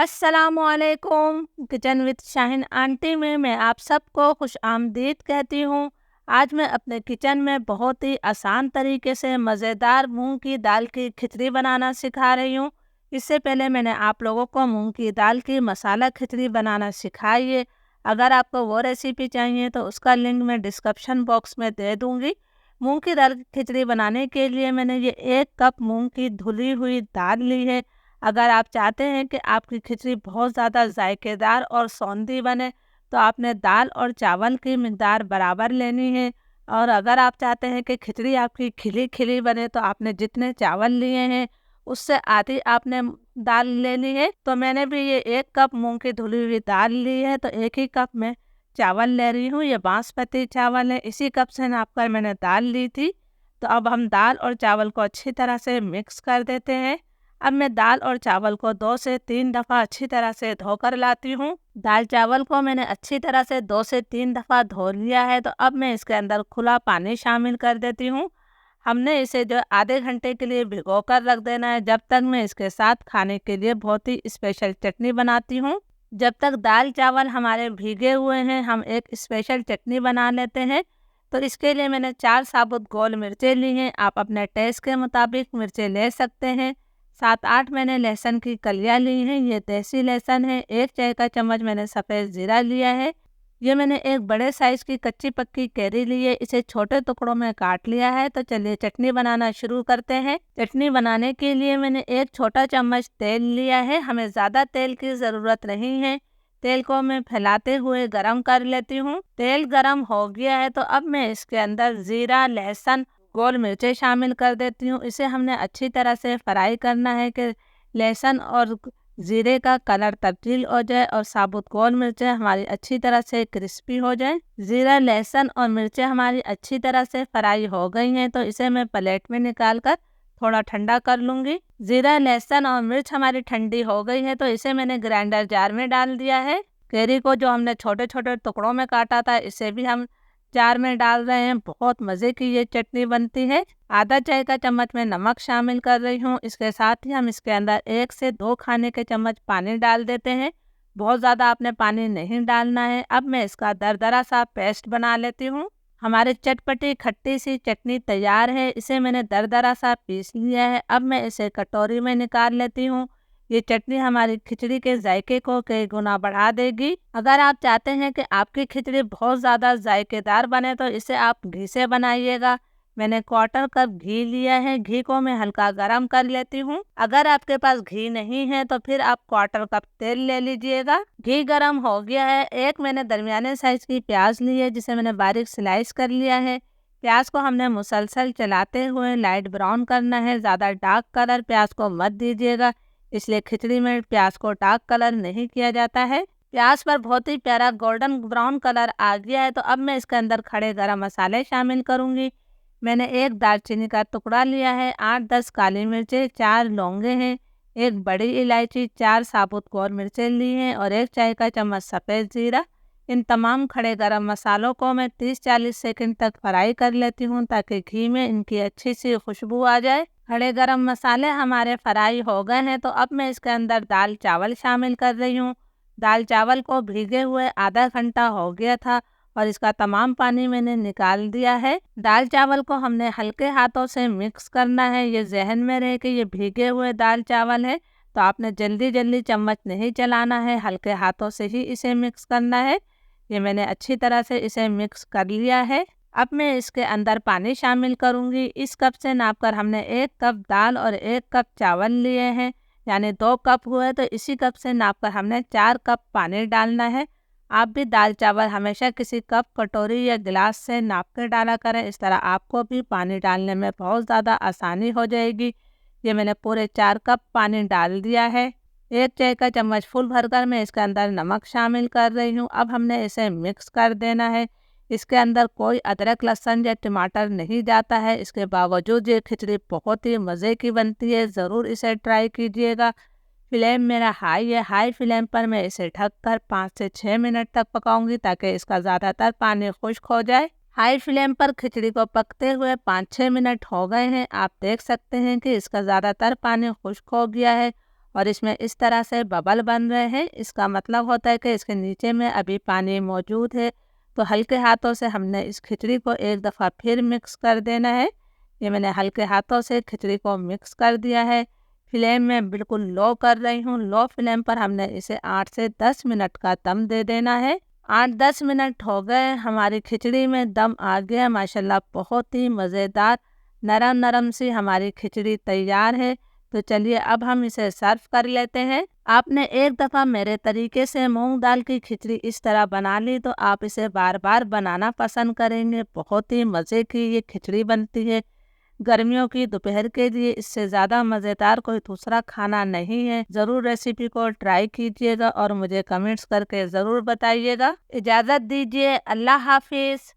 अस्सलामुअलैकुम। Kitchen with Shaheen aunty में मैं आप सबको खुश आमदीद कहती हूँ। आज मैं अपने किचन में बहुत ही आसान तरीके से मज़ेदार मूंग की दाल की खिचड़ी बनाना सिखा रही हूँ। इससे पहले मैंने आप लोगों को मूंग की दाल की मसाला खिचड़ी बनाना सिखाई है। अगर आपको वो रेसिपी चाहिए तो उसका लिंक मैं डिस्क्रिप्शन बॉक्स में दे दूँगी। मूंग की दाल की खिचड़ी बनाने के लिए मैंने ये 1 कप मूंग की धुली हुई दाल ली है। अगर आप चाहते हैं कि आपकी खिचड़ी बहुत ज़्यादा जायकेदार और सौंधी बने, तो आपने दाल और चावल की मिक़दार बराबर लेनी है। और अगर आप चाहते हैं कि खिचड़ी आपकी खिली-खिली बने, तो आपने जितने चावल लिए हैं, उससे आधी आपने दाल लेनी है। तो मैंने भी ये 1 कप मूँग की धुली हुई दाल ली है, तो 1 ही कप मैं चावल ले रही हूँ। ये बासमती चावल है, इसी कप से नापकर मैंने दाल ली थी। तो अब हम दाल और चावल को अच्छी तरह से मिक्स कर देते हैं। अब मैं दाल और चावल को 2 से 3 दफ़ा अच्छी तरह से धोकर लाती हूँ। दाल चावल को मैंने अच्छी तरह से 2 से 3 दफ़ा धो लिया है, तो अब मैं इसके अंदर खुला पानी शामिल कर देती हूँ। हमने इसे जो आधे घंटे के लिए भिगोकर रख देना है, जब तक मैं इसके साथ खाने के लिए बहुत ही स्पेशल चटनी बनाती हूँ। जब तक दाल चावल हमारे भीगे हुए हैं, हम एक स्पेशल चटनी बना लेते हैं। तो इसके लिए मैंने 4 साबुत गोल मिर्चें ली हैं। आप अपने टेस्ट के मुताबिक मिर्चें ले सकते हैं। 7-8 मैंने लहसुन की कलियाँ ली हैं, ये देसी लहसुन है। 1 चाय का चम्मच मैंने सफ़ेद ज़ीरा लिया है। ये मैंने एक बड़े साइज़ की कच्ची पक्की कैरी ली है, इसे छोटे टुकड़ों में काट लिया है। तो चलिए चटनी बनाना शुरू करते हैं। चटनी बनाने के लिए मैंने 1 छोटा चम्मच तेल लिया है। हमें ज़्यादा तेल की ज़रूरत नहीं है। तेल को मैं फैलाते हुए गरम कर लेती हूँ। तेल गरम हो गया है, तो अब मैं इसके अंदर ज़ीरा, लहसुन, गोल मिर्चें शामिल कर देती हूँ। इसे हमने अच्छी तरह से फ्राई करना है कि लहसुन और ज़ीरे का कलर तब्दील हो जाए और साबुत गोल मिर्चें हमारी अच्छी तरह से क्रिस्पी हो जाए। ज़ीरा, लहसुन और मिर्चें हमारी अच्छी तरह से फ्राई हो गई हैं, तो इसे मैं प्लेट में निकाल कर थोड़ा ठंडा कर लूँगी। ज़ीरा, लहसुन और मिर्च हमारी ठंडी हो गई है, तो इसे मैंने ग्राइंडर जार में डाल दिया है। कैरी को जो हमने छोटे-छोटे टुकड़ों में काटा था, इसे भी हम जार में डाल रहे हैं। बहुत मज़े की ये चटनी बनती है। आधा चाय का चम्मच मैं नमक शामिल कर रही हूँ। इसके साथ ही हम इसके अंदर 1 से 2 खाने के चम्मच पानी डाल देते हैं। बहुत ज़्यादा आपने पानी नहीं डालना है। अब मैं इसका दरदरा सा पेस्ट बना लेती हूँ। हमारी चटपटी खट्टी सी चटनी तैयार है। इसे मैंने दरदरा सा पीस लिया है। अब मैं इसे कटोरी में निकाल लेती हूँ। ये चटनी हमारी खिचड़ी के जायके को कई गुना बढ़ा देगी। अगर आप चाहते हैं कि आपकी खिचड़ी बहुत ज़्यादा जायकेदार बने, तो इसे आप घी से बनाइएगा। मैंने 1/4 कप घी लिया है। घी को मैं हल्का गरम कर लेती हूँ। अगर आपके पास घी नहीं है, तो फिर आप 1/4 कप तेल ले लीजिएगा। घी गरम हो गया है। एक मैंने दरमियाने साइज की प्याज ली है, जिसे मैंने बारीक स्लाइस कर लिया है। प्याज को हमने मुसलसल चलाते हुए लाइट ब्राउन करना है। ज़्यादा डार्क कलर प्याज को मत दीजिएगा, इसलिए खिचड़ी में प्याज को डार्क कलर नहीं किया जाता है। प्याज पर बहुत ही प्यारा गोल्डन ब्राउन कलर आ गया है, तो अब मैं इसके अंदर खड़े गरम मसाले शामिल करूंगी। मैंने 1 दालचीनी का टुकड़ा लिया है, 8-10 काली मिर्चें, 4 लौंगे हैं, 1 बड़ी इलायची, 4 साबुत गोल मिर्चें ली हैं और 1 चाय का चम्मच सफ़ेद ज़ीरा। इन तमाम खड़े गरम मसालों को मैं 30-40 सेकंड तक फ्राई कर लेती हूँ, ताकि घी में इनकी अच्छी सी खुशबू आ जाए। खड़े गरम मसाले हमारे फ्राई हो गए हैं, तो अब मैं इसके अंदर दाल चावल शामिल कर रही हूँ। दाल चावल को भीगे हुए आधा घंटा हो गया था और इसका तमाम पानी मैंने निकाल दिया है। दाल चावल को हमने हल्के हाथों से मिक्स करना है। ये जहन में रहे कि ये भीगे हुए दाल चावल है, तो आपने जल्दी जल्दी चम्मच नहीं चलाना है, हल्के हाथों से ही इसे मिक्स करना है। ये मैंने अच्छी तरह से इसे मिक्स कर लिया है। अब मैं इसके अंदर पानी शामिल करूंगी। इस कप से नापकर हमने 1 कप दाल और 1 कप चावल लिए हैं, यानी 2 कप हुए, तो इसी कप से नापकर हमने 4 कप पानी डालना है। आप भी दाल चावल हमेशा किसी कप, कटोरी या गिलास से नाप कर डाला करें। इस तरह आपको भी पानी डालने में बहुत ज़्यादा आसानी हो जाएगी। ये मैंने पूरे 4 कप पानी डाल दिया है। 1 चाय का चम्मच फुल भरकर मैं इसके अंदर नमक शामिल कर रही हूँ। अब हमने इसे मिक्स कर देना है। इसके अंदर कोई अदरक, लहसुन या टमाटर नहीं जाता है। इसके बावजूद ये खिचड़ी बहुत ही मज़े की बनती है। ज़रूर इसे ट्राई कीजिएगा। फ्लेम मेरा हाई है। हाई फ्लेम पर मैं इसे ढककर 5 से 6 मिनट तक पकाऊंगी, ताकि इसका ज़्यादातर पानी खुश्क हो जाए। हाई फ्लेम पर खिचड़ी को पकते हुए 5-6 मिनट हो गए हैं। आप देख सकते हैं कि इसका ज़्यादातर पानी खुश्क हो गया है और इसमें इस तरह से बबल बन रहे हैं, इसका मतलब होता है कि इसके नीचे में अभी पानी मौजूद है। तो हल्के हाथों से हमने इस खिचड़ी को एक दफ़ा फिर मिक्स कर देना है। ये मैंने हल्के हाथों से खिचड़ी को मिक्स कर दिया है। फ्लेम में बिल्कुल लो कर रही हूँ। लो फ्लेम पर हमने इसे 8 से 10 मिनट का दम दे देना है। 8-10 मिनट हो गए, हमारी खिचड़ी में दम आ गया माशाल्लाह। बहुत ही मज़ेदार नरम नरम सी हमारी खिचड़ी तैयार है। तो चलिए अब हम इसे सर्व कर लेते हैं। आपने एक दफ़ा मेरे तरीके से मूंग दाल की खिचड़ी इस तरह बना ली तो आप इसे बार बार बनाना पसंद करेंगे। बहुत ही मज़े की ये खिचड़ी बनती है। गर्मियों की दोपहर के लिए इससे ज़्यादा मज़ेदार कोई दूसरा खाना नहीं है। ज़रूर रेसिपी को ट्राई कीजिएगा और मुझे कमेंट्स करके ज़रूर बताइएगा। इजाज़त दीजिए, अल्लाह हाफिज़।